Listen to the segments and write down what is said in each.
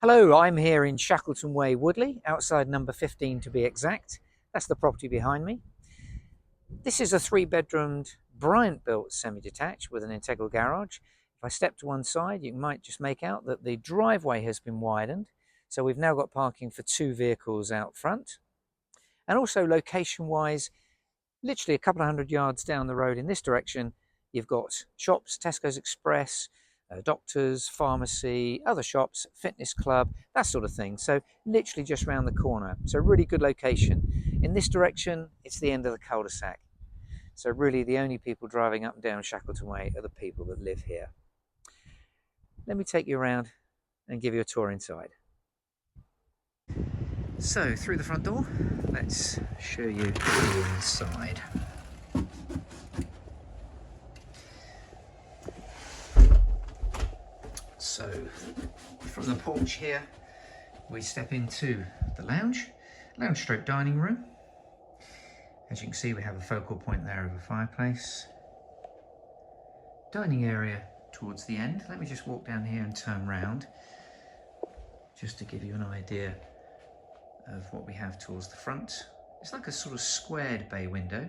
Hello, I'm here in Shackleton Way, Woodley, outside number 15 to be exact. That's the property behind me. This is a 3-bedroomed Bryant built semi-detached with an integral garage. If I step to one side, you might just make out that the driveway has been widened. So we've now got parking for 2 vehicles out front. And also location wise, literally a couple of hundred yards down the road in this direction, you've got shops, Tesco's Express, doctors, pharmacy, other shops, fitness club, that sort of thing. So literally just round the corner. So really good location. In this direction, it's the end of the cul-de-sac. So really the only people driving up and down Shackleton Way are the people that live here. Let me take you around and give you a tour inside. So through the front door, let's show you the inside. So from the porch here, we step into the lounge stroke dining room. As you can see, we have a focal point there of a fireplace. Dining area towards the end. Let me just walk down here and turn round, just to give you an idea of what we have towards the front. It's like a sort of squared bay window.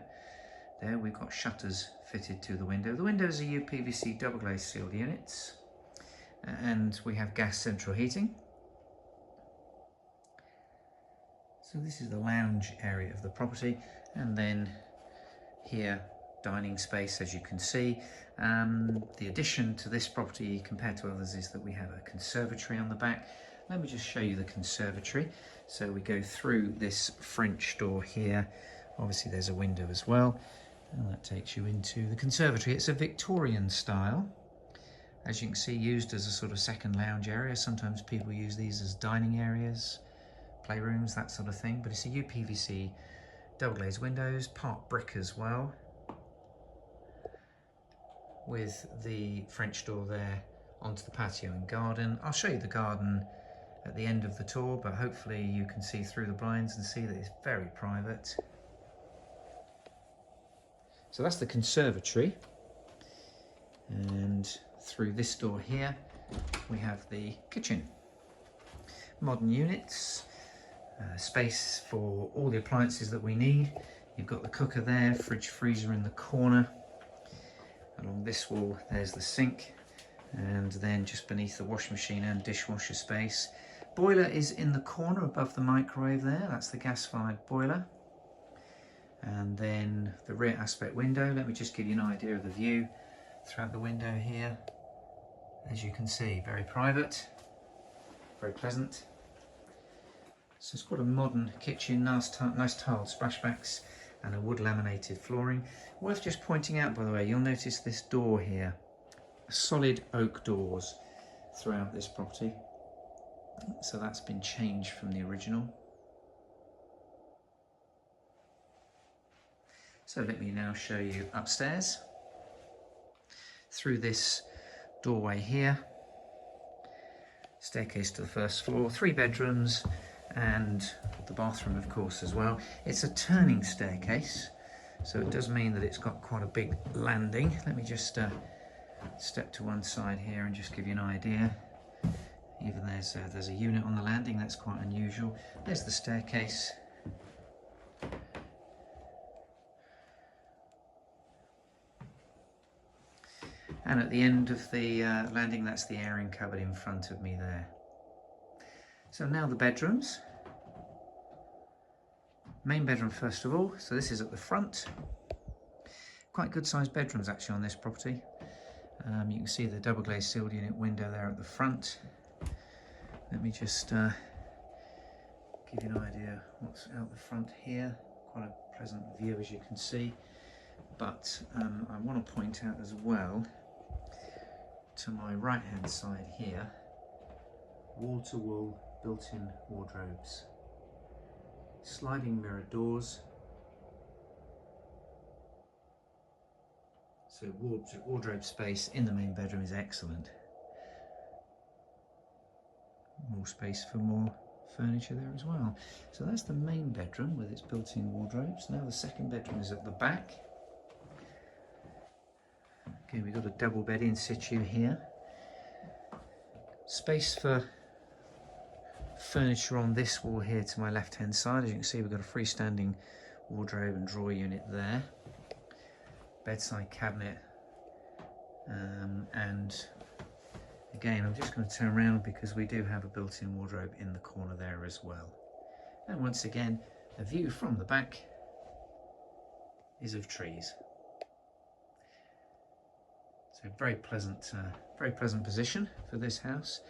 There we've got shutters fitted to the window. The windows are UPVC double glazed sealed units. And we have gas central heating. So this is the lounge area of the property, and then here dining space, as you can see. The addition to this property compared to others is that we have a conservatory on the back. Let me just show you the conservatory. So we go through this French door here. Obviously there's a window as well, and that takes you into the conservatory. It's a Victorian style. As you can see, used as a sort of second lounge area. Sometimes people use these as dining areas, playrooms, that sort of thing. But it's a UPVC double glazed windows, part brick as well, with the French door there onto the patio and garden. I'll show you the garden at the end of the tour, but hopefully you can see through the blinds and see that it's very private. So that's the conservatory. And through this door here, we have the kitchen. Modern units, space for all the appliances that we need. You've got the cooker there, fridge, freezer in the corner. Along this wall, there's the sink. And then just beneath the washing machine and dishwasher space. Boiler is in the corner above the microwave there. That's the gas-fired boiler. And then the rear aspect window. Let me just give you an idea of the view throughout the window here. As you can see, very private, very pleasant. So it's quite a modern kitchen, nice tiled splashbacks and a wood laminated flooring. Worth just pointing out, by the way, you'll notice this door here, solid oak doors throughout this property. So that's been changed from the original. So let me now show you upstairs. Through this doorway here, staircase to the first floor, 3 bedrooms and the bathroom of course as well. It's a turning staircase, so it does mean that it's got quite a big landing. Let me just step to one side here and just give you an idea. Even there's a unit on the landing, that's quite unusual. There's the staircase. And at the end of the landing, that's the airing cupboard in front of me there. So now the bedrooms. Main bedroom first of all. So this is at the front. Quite good sized bedrooms actually on this property. You can see the double glazed sealed unit window there at the front. Let me just give you an idea what's out the front here. Quite a pleasant view, as you can see. But I want to point out as well, to my right hand side here, wall-to-wall built-in wardrobes, sliding mirror doors, so wardrobe space in the main bedroom is excellent. More space for more furniture there as well. So that's the main bedroom with its built-in wardrobes. Now the second bedroom is at the back. Okay, we've got a double bed in situ here. Space for furniture on this wall here to my left hand side. As you can see, we've got a freestanding wardrobe and drawer unit there, bedside cabinet, and again I'm just going to turn around because we do have a built-in wardrobe in the corner there as well. And once again, a view from the back is of trees. So very pleasant position for this house.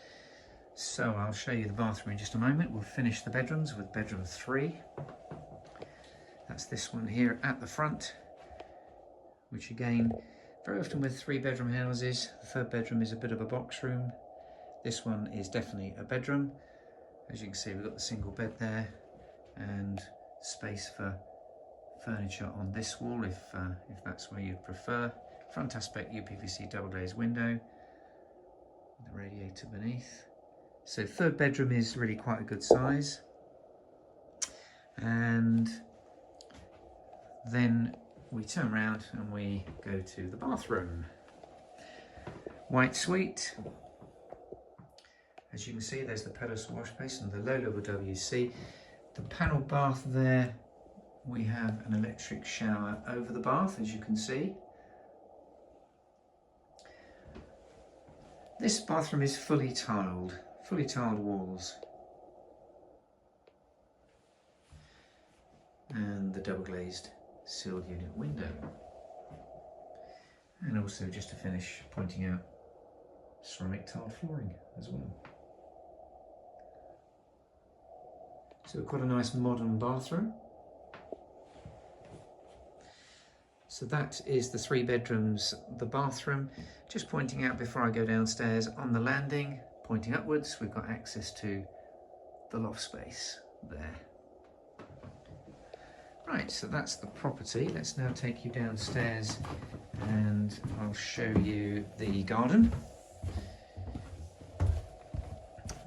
So I'll show you the bathroom in just a moment. We'll finish the bedrooms with bedroom 3. That's this one here at the front, which again, very often with 3-bedroom houses, the 3rd bedroom is a bit of a box room. This one is definitely a bedroom. As you can see, we've got the single bed there and space for furniture on this wall if that's where you prefer. Front aspect UPVC double glazed window, the radiator beneath. So 3rd bedroom is really quite a good size. And then we turn around and we go to the bathroom. White suite. As you can see, there's the pedestal wash basin, the low level WC. The panel bath there, we have an electric shower over the bath, as you can see. This bathroom is fully tiled walls. And the double glazed sealed unit window. And also, just to finish, pointing out ceramic tiled flooring as well. So quite a nice modern bathroom. So that is the 3 bedrooms, the bathroom. Just pointing out before I go downstairs, on the landing, pointing upwards, we've got access to the loft space there. Right, so that's the property. Let's now take you downstairs and I'll show you the garden.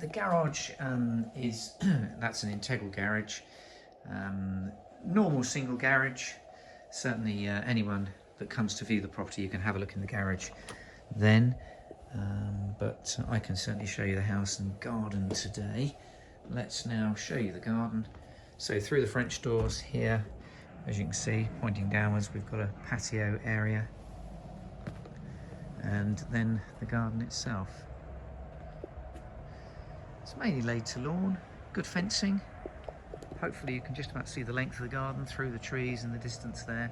The garage that's an integral garage, normal single garage. Certainly anyone that comes to view the property, you can have a look in the garage then, but I can certainly show you the house and garden today. Let's now show you the garden. So through the French doors here, as you can see, pointing downwards, we've got a patio area, and then the garden itself. It's mainly laid to lawn, good fencing. Hopefully you can just about see the length of the garden through the trees in the distance there.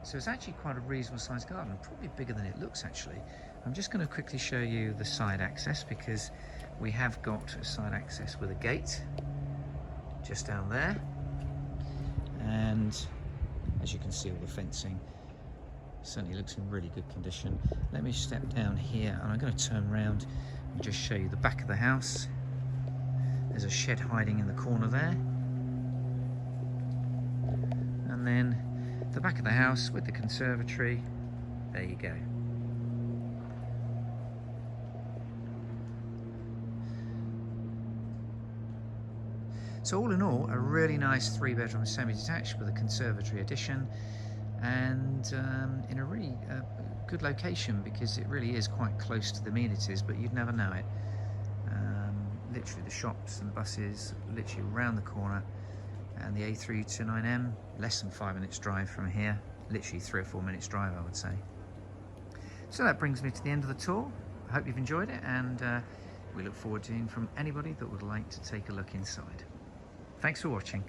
So it's actually quite a reasonable sized garden, probably bigger than it looks actually. I'm just going to quickly show you the side access, because we have got a side access with a gate just down there. And as you can see, all the fencing certainly looks in really good condition. Let me step down here and I'm going to turn around and just show you the back of the house. There's a shed hiding in the corner there. And then the back of the house with the conservatory. There you go. So all in all, a really nice 3-bedroom semi-detached with a conservatory addition, and in a really good location, because it really is quite close to the amenities, but you'd never know it. Literally the shops and the buses literally around the corner, and the A329M less than 5 minutes drive from here, literally 3 or 4 minutes drive I would say. So that brings me to the end of the tour. I hope you've enjoyed it, and we look forward to hearing from anybody that would like to take a look inside. Thanks for watching.